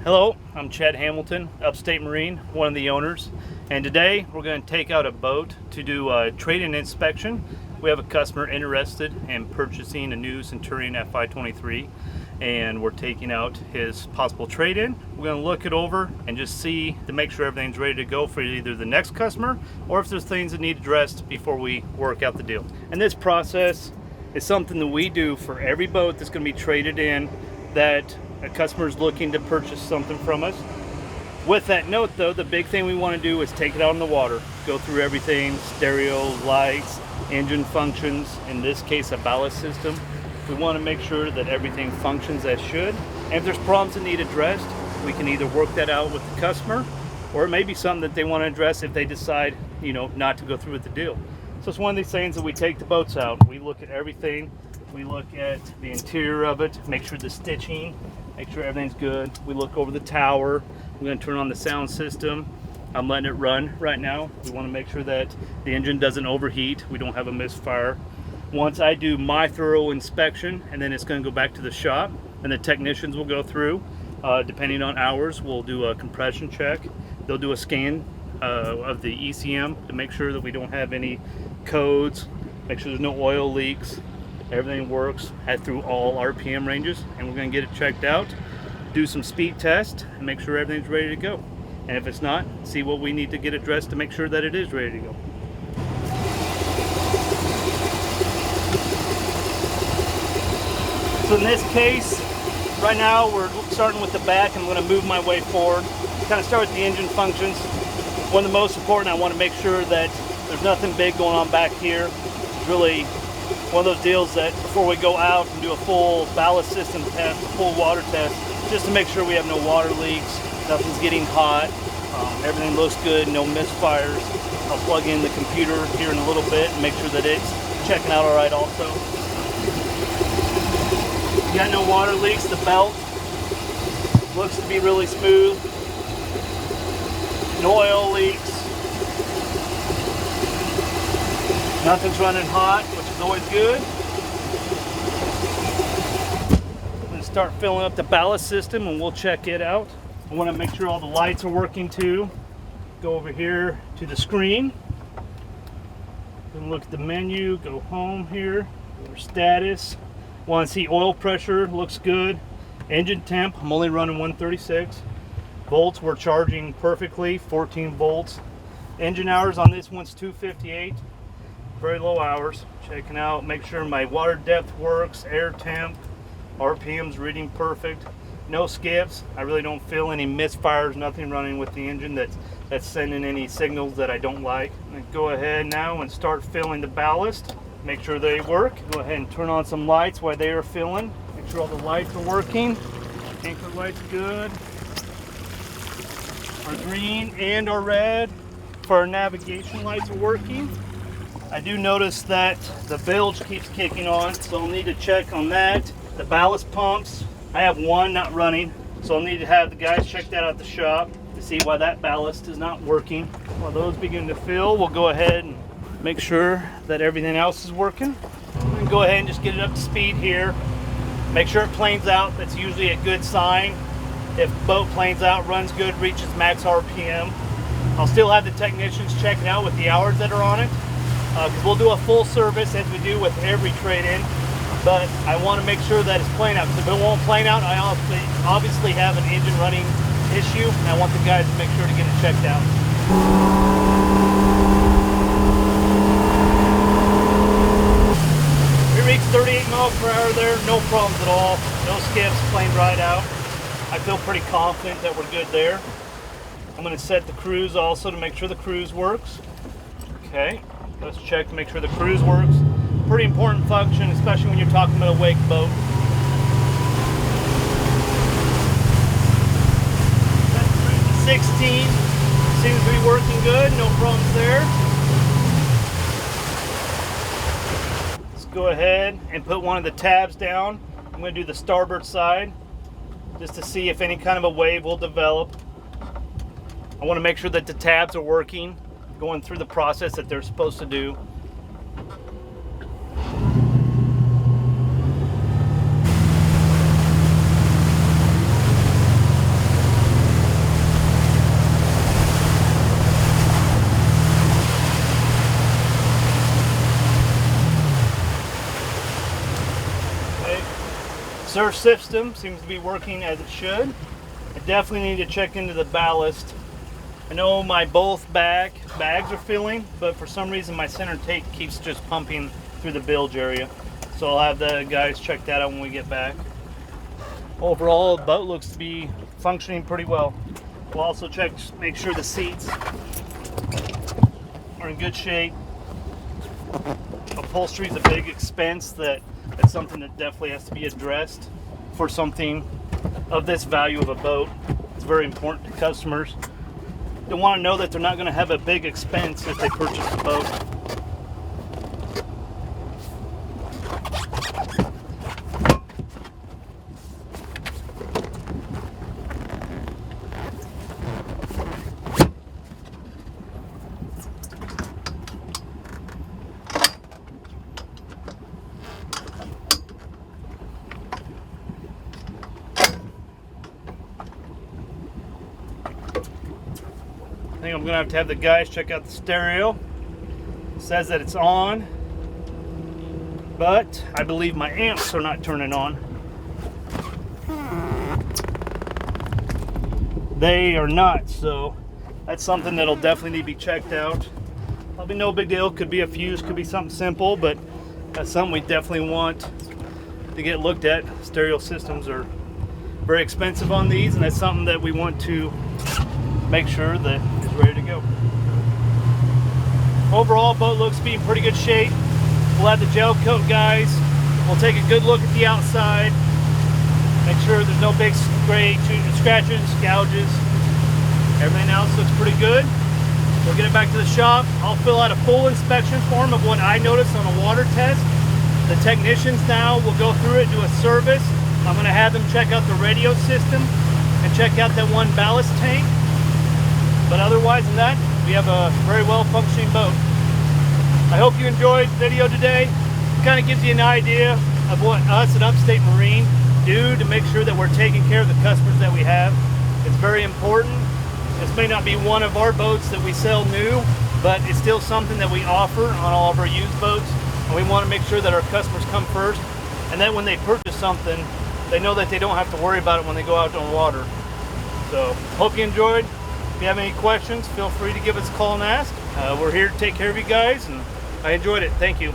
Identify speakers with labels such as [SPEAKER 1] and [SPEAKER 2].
[SPEAKER 1] Hello, I'm Chad Hamilton, Upstate Marine, one of the owners, and today we're going to take out a boat to do a trade-in inspection. We have a customer interested in purchasing a new Centurion FI23, and we're taking out his possible trade-in. We're going to look it over and just see to make sure everything's ready to go for either the next customer or if there's things that need addressed before we work out the deal. And this process is something that we do for every boat that's going to be traded in that a customer is looking to purchase something from us. With that note though, the big thing we want to do is take it out on the water, go through everything, stereo, lights, engine functions, in this case a ballast system. We want to make sure that everything functions as should, and if there's problems that need addressed, we can either work that out with the customer, or it may be something that they want to address if they decide, not to go through with the deal. So it's one of these things that we take the boats out, we look at everything, we look at the interior of it, make sure the stitching, make sure everything's good. We look over the tower. We're going to turn on the sound system. I'm letting it run right now. We want to make sure that the engine doesn't overheat. We don't have a misfire. Once I do my thorough inspection, and then it's going to go back to the shop, and the technicians will go through. Depending on hours, we'll do a compression check. They'll do a scan of the ECM to make sure that we don't have any codes, make sure there's no oil leaks. Everything works, head through all RPM ranges, and we're going to get it checked out, do some speed test, and make sure everything's ready to go. And if it's not, see what we need to get addressed to make sure that it is ready to go. So in this case, right now we're starting with the back, and I'm going to move my way forward. Kind of start with the engine functions. One of the most important, I want to make sure that there's nothing big going on back here. It's really one of those deals that before we go out and do a full ballast system test, a full water test, just to make sure we have no water leaks, nothing's getting hot, everything looks good, no misfires. I'll plug in the computer here in a little bit and make sure that it's checking out all right also. You got no water leaks, the belt looks to be really smooth, no oil leaks, nothing's running hot, which is always good. I'm going to start filling up the ballast system and we'll check it out. I want to make sure all the lights are working too. Go over here to the screen and look at the menu, go home here, go to status. Want to see oil pressure, looks good. Engine temp, I'm only running 136. Volts, we're charging perfectly, 14 volts. Engine hours on this one's 258. Very low hours. Checking out, make sure my water depth works, air temp, RPM's reading perfect. No skips. I really don't feel any misfires, nothing running with the engine that's sending any signals that I don't like. I'm gonna go ahead now and start filling the ballast. Make sure they work. Go ahead and turn on some lights while they are filling. Make sure all the lights are working. Anchor light's good. Our green and our red for our navigation lights are working. I do notice that the bilge keeps kicking on, so I'll need to check on that. The ballast pumps, I have one not running, so I'll need to have the guys check that out at the shop to see why that ballast is not working. While those begin to fill, we'll go ahead and make sure that everything else is working. And go ahead and just get it up to speed here. Make sure it planes out, that's usually a good sign. If the boat planes out, runs good, reaches max RPM. I'll still have the technicians check it out with the hours that are on it. Because we'll do a full service as we do with every trade-in, but I want to make sure that it's playing out, because if it won't plane out, I obviously have an engine running issue, and I want the guys to make sure to get it checked out. We reached 38 miles per hour there, no problems at all, no skips, planed right out. I feel pretty confident that we're good there. I'm going to set the cruise also to make sure the cruise works. Okay. Let's check to make sure the cruise works. Pretty important function, especially when you're talking about a wake boat. That's cruise to 16. Seems to be working good, no problems there. Let's go ahead and put one of the tabs down. I'm going to do the starboard side just to see if any kind of a wave will develop. I want to make sure that the tabs are working, going through the process that they're supposed to do. surf system seems to be working as it should. I definitely need to check into the ballast. I know my both bags are filling, but for some reason my center tank keeps just pumping through the bilge area. So I'll have the guys check that out when we get back. Overall, the boat looks to be functioning pretty well. We'll also make sure the seats are in good shape. Upholstery is a big expense that's something that definitely has to be addressed for something of this value of a boat. It's very important to customers. They want to know that they're not going to have a big expense if they purchase a boat. I think I'm gonna have to have the guys check out the stereo. It says that it's on, but I believe my amps are not turning on. They are not, so that's something that'll definitely need to be checked out. Probably no big deal, could be a fuse, could be something simple, but that's something we definitely want to get looked at. Stereo systems are very expensive on these, and that's something that we want to make sure that it's ready to go. Overall, boat looks to be in pretty good shape. We'll have the gel coat guys. We'll take a good look at the outside. Make sure there's no big scratches, gouges. Everything else looks pretty good. We'll get it back to the shop. I'll fill out a full inspection form of what I noticed on a water test. The technicians now will go through it, do a service. I'm gonna have them check out the radio system and check out that one ballast tank. But otherwise than that, we have a very well functioning boat. I hope you enjoyed the video today. It kind of gives you an idea of what us at Upstate Marine do to make sure that we're taking care of the customers that we have. It's very important. This may not be one of our boats that we sell new, but it's still something that we offer on all of our used boats. And we want to make sure that our customers come first, and that when they purchase something, they know that they don't have to worry about it when they go out on water. So, hope you enjoyed. If you have any questions, feel free to give us a call and ask. We're here to take care of you guys, and I enjoyed it. Thank you.